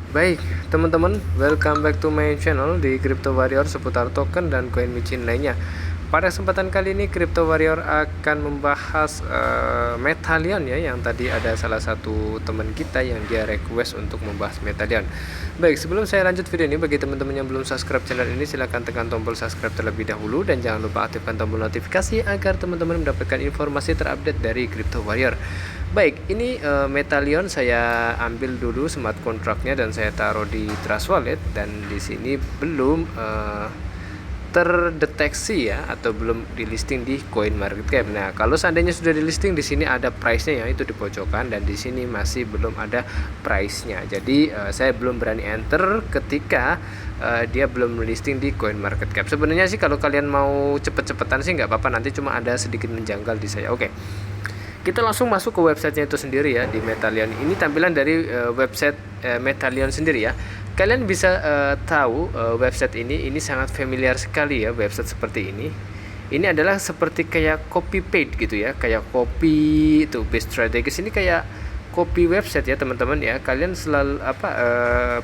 Baik, teman-teman, welcome back to my channel di Crypto Warrior seputar token dan koin micin lainnya. Pada kesempatan kali ini Crypto Warrior akan membahas Metalion ya, yang tadi ada salah satu teman kita yang dia request untuk membahas Metalion. Baik, sebelum saya lanjut video ini, bagi teman-teman yang belum subscribe channel ini, silahkan tekan tombol subscribe terlebih dahulu dan jangan lupa aktifkan tombol notifikasi agar teman-teman mendapatkan informasi terupdate dari Crypto Warrior. Baik, ini Metalion saya ambil dulu smart contractnya dan saya taruh di Trust Wallet, dan di sini belum terdeteksi ya, atau belum di listing di CoinMarketCap. Nah, kalau seandainya sudah di listing, di sini ada price-nya ya, itu di pojokan, dan di sini masih belum ada price-nya. Jadi saya belum berani enter ketika dia belum listing di CoinMarketCap. Sebenarnya sih kalau kalian mau cepet-cepetan sih nggak apa-apa, nanti cuma ada sedikit menjanggal di saya. Oke. Kita langsung masuk ke websitenya itu sendiri ya, di Metalion. Ini tampilan dari website Metalion sendiri ya. Kalian bisa tahu website ini sangat familiar sekali ya, website seperti ini. Ini adalah seperti kayak copy paste gitu ya, kayak copy itu best strategis, ini kayak copy website ya teman-teman ya. Kalian selalu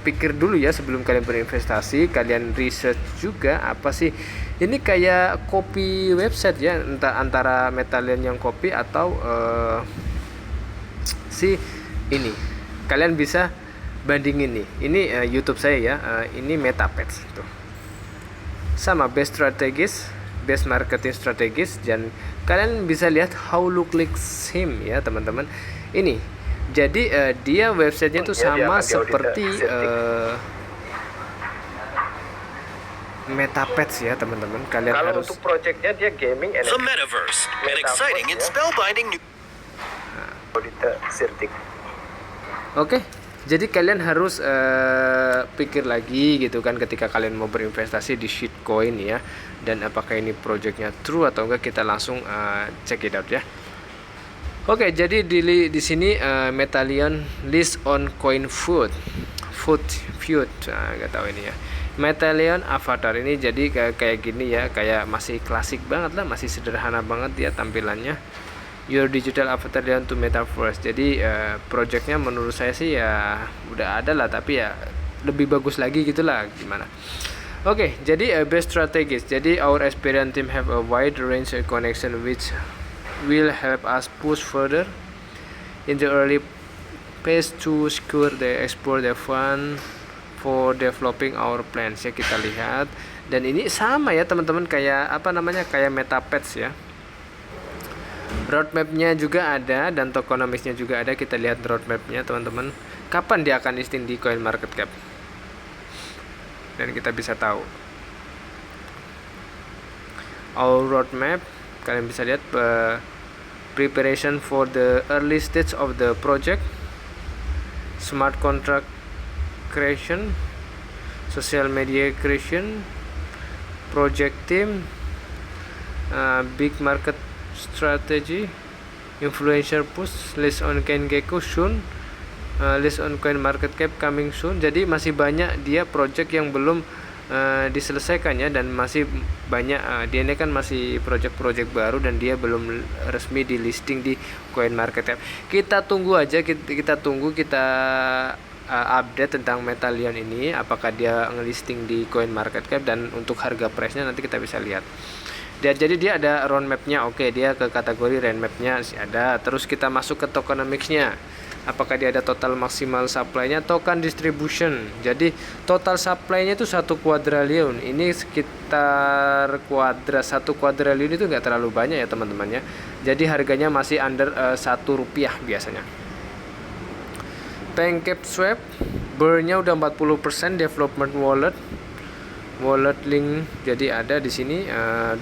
pikir dulu ya sebelum kalian berinvestasi, kalian research juga apa sih ini, kayak copy website ya, entah antara Metalion yang copy atau si ini. Kalian bisa bandingin nih, ini YouTube saya ya, ini Metapets tuh, sama best strategis, best marketing strategis, dan kalian bisa lihat how look like him ya teman-teman. Ini jadi dia websitenya tuh sama seperti Metapets ya teman-teman. Kalian Kalau harus untuk projectnya dia gaming and The Metaverse, an exciting and spellbinding new Sirtik. Oke, jadi kalian harus pikir lagi gitu kan ketika kalian mau berinvestasi di shitcoin ya, dan apakah ini projectnya true atau enggak. Kita langsung check it out ya. Oke, jadi di sini Metalion list on CoinFood, nggak tahu ini ya. Metalion avatar ini jadi kayak gini ya, kayak masih klasik banget lah, masih sederhana banget dia tampilannya. Your digital avatar to metaverse. Jadi projectnya menurut saya sih ya udah ada lah, tapi ya lebih bagus lagi gitulah gimana. Oke, jadi best strategies. Jadi our experienced team have a wide range of connection which will help us push further in the early phase to secure the explore the fund for developing our plans ya. Kita lihat, dan ini sama ya teman-teman, kayak apa namanya, kayak Metapets ya. Roadmapnya juga ada dan tokenomicsnya juga ada. Kita lihat roadmapnya teman-teman, kapan dia akan listing di CoinMarketCap, dan kita bisa tahu our roadmap. Kalian bisa lihat preparation for the early stage of the project, smart contract creation, social media creation, project team, big market strategy, influencer push, list on CoinGecko soon, list on CoinMarketCap coming soon. Jadi masih banyak dia project yang belum diselesaikan ya, dan masih banyak dia ini kan masih project-project baru dan dia belum resmi di listing di CoinMarketCap. Kita tunggu aja, kita tunggu, kita update tentang Metalion ini, apakah dia ngelisting di CoinMarketCap, dan untuk harga price-nya nanti kita bisa lihat. Jadi dia ada roadmap-nya. Oke, dia ke kategori roadmap-nya sih ada. Terus kita masuk ke tokenomics-nya. Apakah dia ada total maksimal supply-nya, token distribution. Jadi total supply-nya itu 1 kuadriliun. Ini sekitar satu kuadriliun itu nggak terlalu banyak ya teman-teman ya. Jadi harganya masih under Rp1 biasanya. PancakeSwap burn-nya udah 40%, development wallet link. Jadi ada di sini 2%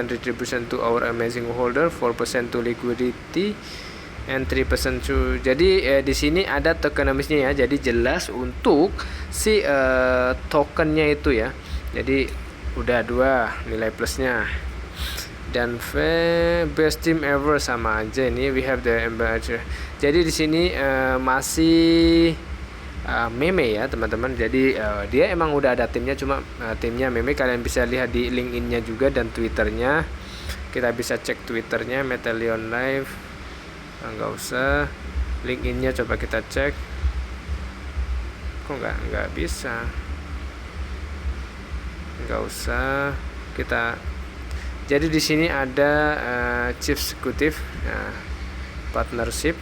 retribution to our amazing holder, 4% to liquidity, and 3% to. Jadi di sini ada tokenomicsnya ya. Jadi jelas untuk si tokennya itu ya. Jadi udah 2 nilai plusnya. Dan best team ever sama aja ini, we have the ambassador. Jadi di sini masih meme ya teman-teman. Jadi dia emang udah ada timnya, cuma timnya meme. Kalian bisa lihat di LinkedIn-nya juga dan Twitternya. Kita bisa cek Twitternya Metalion Live. Nggak usah, LinkedIn-nya coba kita cek. kok nggak bisa. Nggak usah kita. Jadi di sini ada chief executive partnership.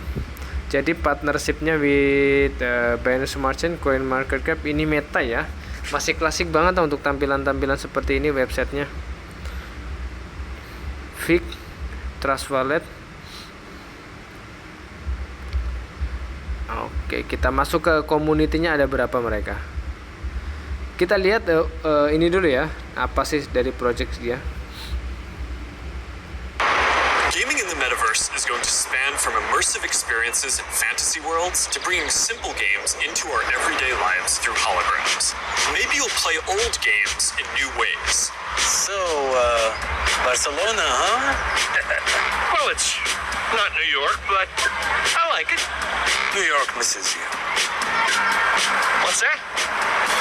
Jadi partnershipnya with Binance Smart Chain, CoinMarketCap, ini Meta ya. Masih klasik banget untuk tampilan-tampilan seperti ini websitenya. Fig, Trust Wallet. Oke, kita masuk ke community-nya, ada berapa mereka. Kita lihat ini dulu ya, apa sih dari project dia. Gaming in the metaverse is going to span from immersive experiences in fantasy worlds to bringing simple games into our everyday lives through holograms. Maybe you'll play old games in new ways. So, Barcelona, huh? Well, it's not New York, but I like it. New York misses you. What's that?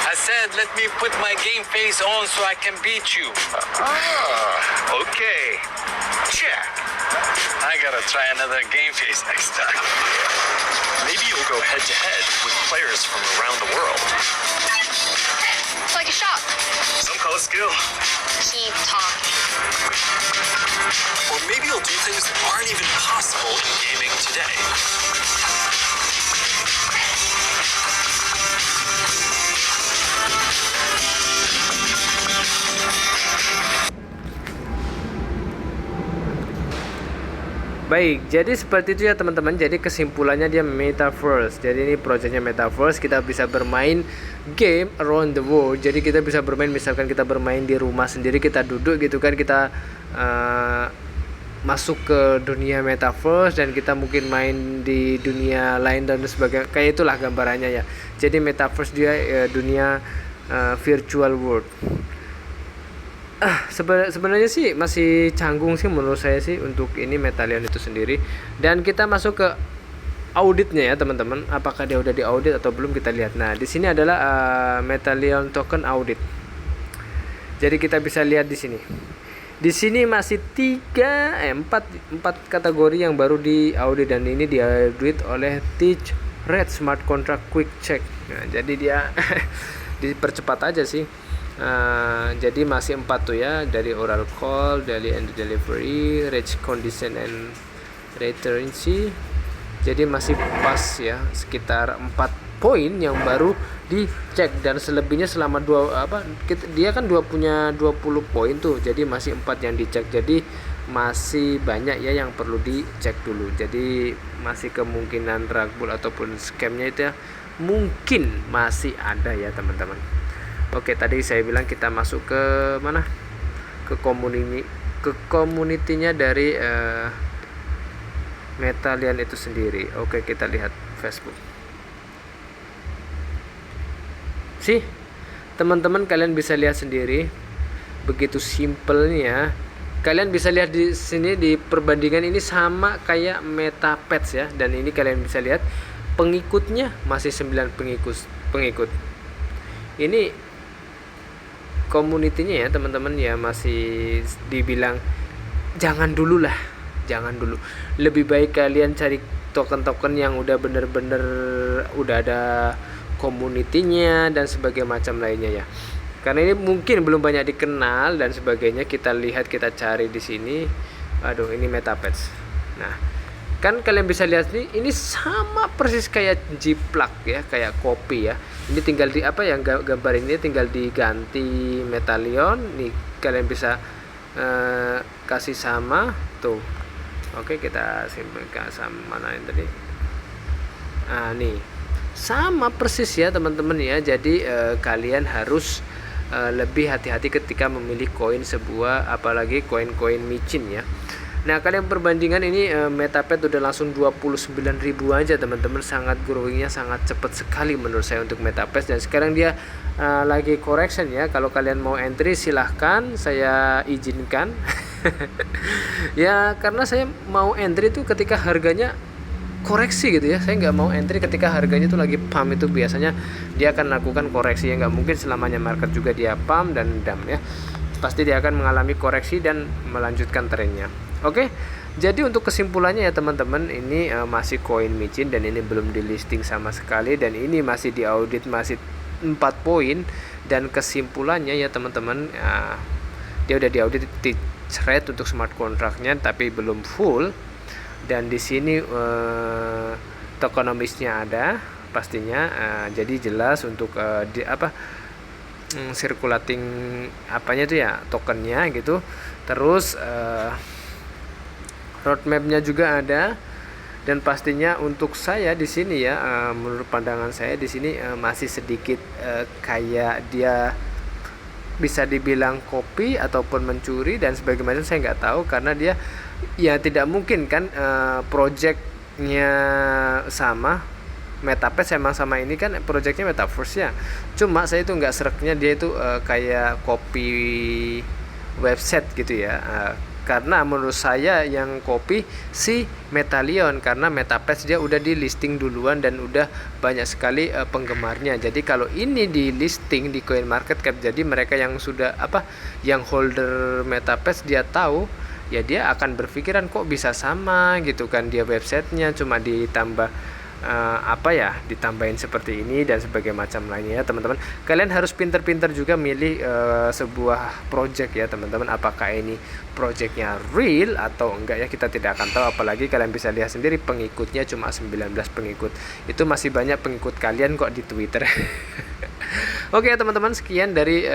I said, let me put my game face on so I can beat you. Okay. Check. I gotta try another game face next time. Maybe you'll go head to head with players from around the world. It's like a shop. Some call it skill. Keep talking. Or maybe you'll do things that aren't even possible in gaming today. Baik, jadi seperti itu ya teman-teman. Jadi kesimpulannya dia Metaverse. Jadi ini proyeknya Metaverse, kita bisa bermain game around the world. Jadi kita bisa bermain, misalkan kita bermain di rumah sendiri, kita duduk gitu kan, kita masuk ke dunia Metaverse dan kita mungkin main di dunia lain dan sebagainya. Kayak itulah gambarannya ya. Jadi Metaverse dia dunia virtual world. Sebenarnya sih masih canggung sih menurut saya sih untuk ini Metallion itu sendiri. Dan kita masuk ke auditnya ya teman-teman. Apakah dia udah diaudit atau belum, kita lihat. Nah, di sini adalah Metallion token audit. Jadi kita bisa lihat di sini. Di sini masih 4 kategori yang baru diaudit, dan ini diaudit oleh Teach Red Smart Contract Quick Check. Nah, jadi dia dipercepat aja sih. Jadi masih 4 tuh ya, dari oral call, daily and delivery, rate condition and retency. Jadi masih pas ya, sekitar 4 poin yang baru dicek, dan selebihnya selama dia kan punya 20 poin tuh, jadi masih 4 yang dicek. Jadi masih banyak ya yang perlu dicek dulu. Jadi masih kemungkinan rug pull ataupun scamnya itu ya mungkin masih ada ya teman-teman. Oke, tadi saya bilang kita masuk ke mana? Ke community-nya dari Metallion itu sendiri. Oke, kita lihat Facebook. Sih, teman-teman kalian bisa lihat sendiri. Begitu simpelnya. Kalian bisa lihat di sini di perbandingan ini sama kayak Metapets ya, dan ini kalian bisa lihat pengikutnya masih 9 pengikut. Ini community-nya ya teman-teman ya, masih dibilang jangan dulu. Lebih baik kalian cari token-token yang udah bener-bener udah ada community-nya dan sebagainya macam lainnya ya. Karena ini mungkin belum banyak dikenal dan sebagainya. Kita lihat, kita cari di sini. Aduh, ini Metapets. Nah, kan kalian bisa lihat nih, ini sama persis kayak Jiplak ya, kayak kopi ya. Ini tinggal di yang gambar ini tinggal diganti Metallion. Nih kalian bisa kasih sama tuh. Oke, kita simpulkan sama mana yang tadi. Nah, nih sama persis ya teman-teman ya. Jadi kalian harus lebih hati-hati ketika memilih koin sebuah, apalagi koin-koin micin ya. Nah, kalian perbandingan ini Metapet udah langsung 29.000 aja teman-teman. Sangat growingnya sangat cepat sekali menurut saya untuk Metapet, dan sekarang dia lagi correction ya. Kalau kalian mau entry silahkan, saya izinkan. Ya, karena saya mau entry itu ketika harganya koreksi gitu ya. Saya nggak mau entry ketika harganya itu lagi pump. Itu biasanya dia akan lakukan koreksi ya, nggak mungkin selamanya market juga dia pump dan dump ya. Pasti dia akan mengalami koreksi dan melanjutkan trennya. Oke, Jadi untuk kesimpulannya ya teman-teman, ini masih koin micin dan ini belum di listing sama sekali, dan ini masih diaudit, masih 4 poin. Dan kesimpulannya ya teman-teman, dia udah diaudit di thread untuk smart contract-nya tapi belum full. Dan di sini tokenomics-nya ada pastinya, jadi jelas untuk circulating apanya itu ya, tokennya gitu. Terus roadmap-nya juga ada, dan pastinya untuk saya di sini ya, menurut pandangan saya di sini masih sedikit kayak dia bisa dibilang copy ataupun mencuri dan sebagainya, saya nggak tahu, karena dia ya tidak mungkin kan projectnya sama. Metaverse emang sama, ini kan projectnya Metaverse ya, cuma saya itu nggak sereknya dia itu kayak copy website gitu ya, karena menurut saya yang copy si Metallion, karena Metaverse dia udah di listing duluan dan udah banyak sekali penggemarnya. Jadi kalau ini di listing di CoinMarketCap, jadi mereka yang sudah yang holder Metaverse dia tahu ya, dia akan berpikiran kok bisa sama gitu kan, dia websitenya cuma ditambah ditambahin seperti ini dan sebagainya macam lainnya ya teman-teman. Kalian harus pinter-pinter juga milih sebuah project ya teman-teman, apakah ini projectnya real atau enggak ya, kita tidak akan tahu. Apalagi kalian bisa lihat sendiri pengikutnya cuma 19 pengikut, itu masih banyak pengikut kalian kok di Twitter. Oke teman-teman, sekian dari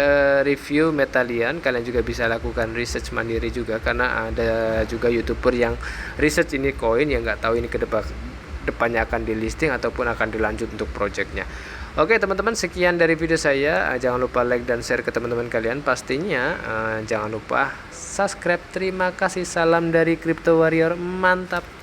review Metallion. Kalian juga bisa lakukan research mandiri juga, karena ada juga YouTuber yang research ini koin yang nggak tahu ini depannya akan di listing ataupun akan dilanjut untuk projectnya. Oke teman-teman, sekian dari video saya. Jangan lupa like dan share ke teman-teman kalian. Pastinya jangan lupa subscribe. Terima kasih, salam dari Crypto Warrior, mantap.